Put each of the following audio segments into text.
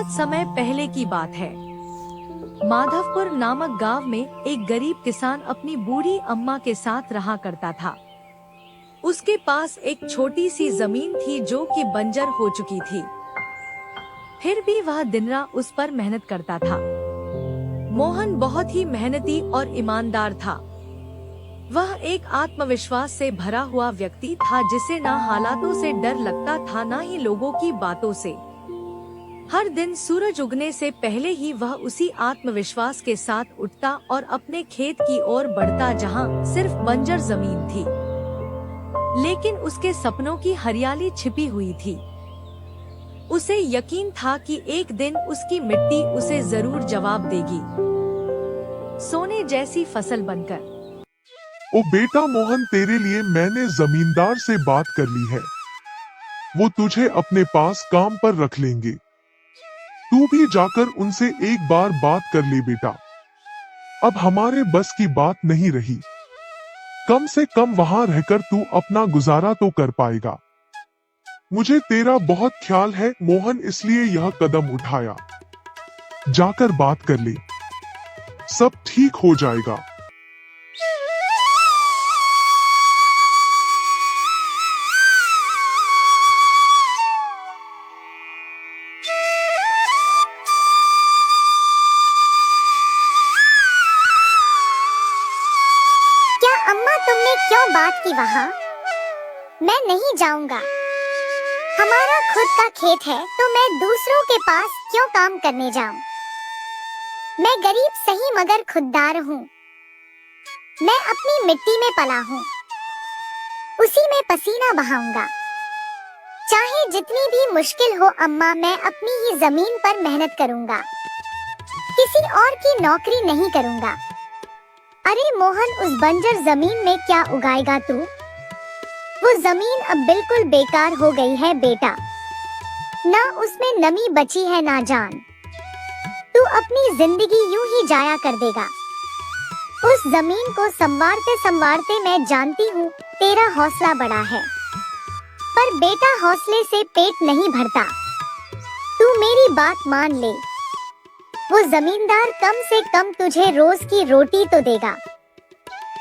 बहुत समय पहले की बात है। माधवपुर नामक गांव में एक गरीब किसान अपनी बूढ़ी अम्मा के साथ रहा करता था। उसके पास एक छोटी सी जमीन थी जो कि बंजर हो चुकी थी। फिर भी वह दिन रात उस पर मेहनत करता था। मोहन बहुत ही मेहनती और ईमानदार था। वह एक आत्मविश्वास से भरा हुआ व्यक्ति था जिसे ना हालातों से डर लगता था ना ही लोगों की बातों से। हर दिन सूरज उगने से पहले ही वह उसी आत्मविश्वास के साथ उठता और अपने खेत की ओर बढ़ता जहां सिर्फ बंजर जमीन थी, लेकिन उसके सपनों की हरियाली छिपी हुई थी। उसे यकीन था कि एक दिन उसकी मिट्टी उसे जरूर जवाब देगी, सोने जैसी फसल बनकर। ओ बेटा मोहन, तेरे लिए मैंने जमींदार से बात कर ली है। वो तुझे अपने पास काम पर रख लेंगे। तू भी जाकर उनसे एक बार बात कर ले बेटा। अब हमारे बस की बात नहीं रही। कम से कम वहां रहकर तू अपना गुजारा तो कर पाएगा। मुझे तेरा बहुत ख्याल है मोहन, इसलिए यह कदम उठाया। जाकर बात कर ले, सब ठीक हो जाएगा। अम्मा, तुमने क्यों बात की वहाँ? मैं नहीं जाऊंगा। हमारा खुद का खेत है तो मैं दूसरों के पास क्यों काम करने जाऊं? मैं गरीब सही मगर खुददार हूँ। मैं अपनी मिट्टी में पला हूँ, उसी में पसीना बहाऊंगा। चाहे जितनी भी मुश्किल हो अम्मा, मैं अपनी ही जमीन पर मेहनत करूंगा। किसी और की नौकरी नहीं करूंगा। अरे मोहन, उस बंजर जमीन में क्या उगाएगा तू? वो जमीन अब बिल्कुल बेकार हो गई है बेटा। ना उसमें नमी बची है ना जान। तू अपनी जिंदगी यूं ही जाया कर देगा। उस जमीन को संवारते संवारते मैं जानती हूँ तेरा हौसला बड़ा है, पर बेटा हौसले से पेट नहीं भरता। तू मेरी बात मान ले। वो जमींदार कम से कम तुझे रोज की रोटी तो देगा।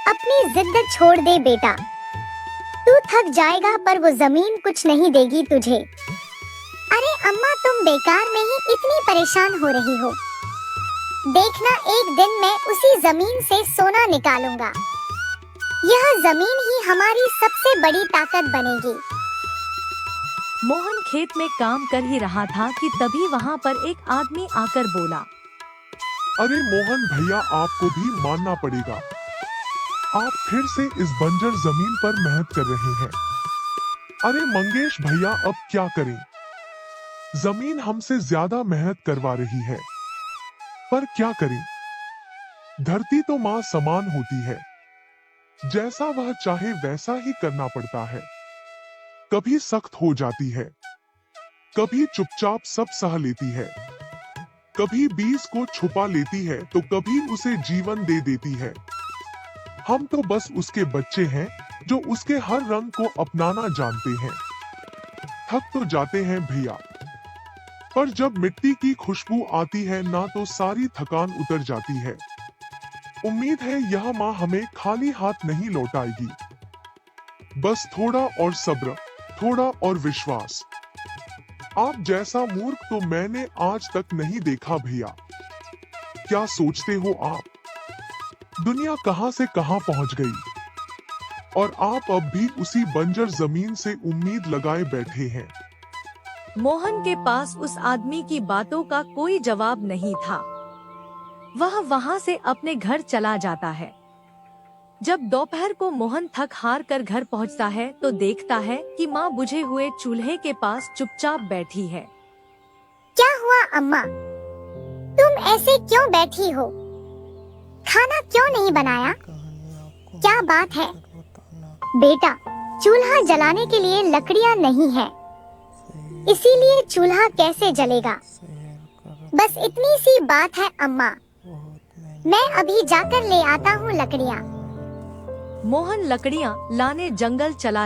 अपनी जिद छोड़ दे बेटा। तू थक जाएगा पर वो जमीन कुछ नहीं देगी तुझे। अरे अम्मा, तुम बेकार में ही इतनी परेशान हो रही हो। देखना, एक दिन मैं उसी जमीन से सोना निकालूंगा। यह जमीन ही हमारी सबसे बड़ी ताकत बनेगी। मोहन खेत में काम कर ही रहा था कि तभी वहाँ पर एक आदमी आकर बोला, अरे मोहन भैया, आपको भी मानना पड़ेगा। आप फिर से इस बंजर जमीन पर मेहनत कर रहे हैं। अरे मंगेश भैया, अब क्या करें? जमीन हमसे ज्यादा मेहनत करवा रही है, पर क्या करें? धरती तो माँ समान होती है। जैसा वह चाहे वैसा ही करना पड़ता है। कभी सख्त हो जाती है, कभी चुपचाप सब सह लेती है, कभी बीज को छुपा लेती है तो कभी उसे जीवन दे देती है। हम तो बस उसके बच्चे हैं जो उसके हर रंग को अपनाना जानते हैं। थक तो जाते हैं भैया, पर जब मिट्टी की खुशबू आती है ना तो सारी थकान उतर जाती है। उम्मीद है यह माँ हमें खाली हाथ नहीं लौटाएगी। बस थोड़ा और सब्र, थोड़ा और विश्वास। आप जैसा मूर्ख तो मैंने आज तक नहीं देखा भैया। क्या सोचते हो आप? दुनिया कहां से कहां पहुंच गई और आप अब भी उसी बंजर जमीन से उम्मीद लगाए बैठे हैं। मोहन के पास उस आदमी की बातों का कोई जवाब नहीं था। वह वहां से अपने घर चला जाता है। जब दोपहर को मोहन थक हार कर घर पहुंचता है तो देखता है कि माँ बुझे हुए चूल्हे के पास चुपचाप बैठी है। क्या हुआ अम्मा? तुम ऐसे क्यों बैठी हो? खाना क्यों नहीं बनाया? क्या बात है? बेटा, चूल्हा जलाने के लिए लकड़ियाँ नहीं है, इसीलिए चूल्हा कैसे जलेगा? बस इतनी सी बात है अम्मा। मैं अभी जाकर ले आता हूँ लकड़ियाँ। मोहन लकड़ियाँ लाने जंगल चला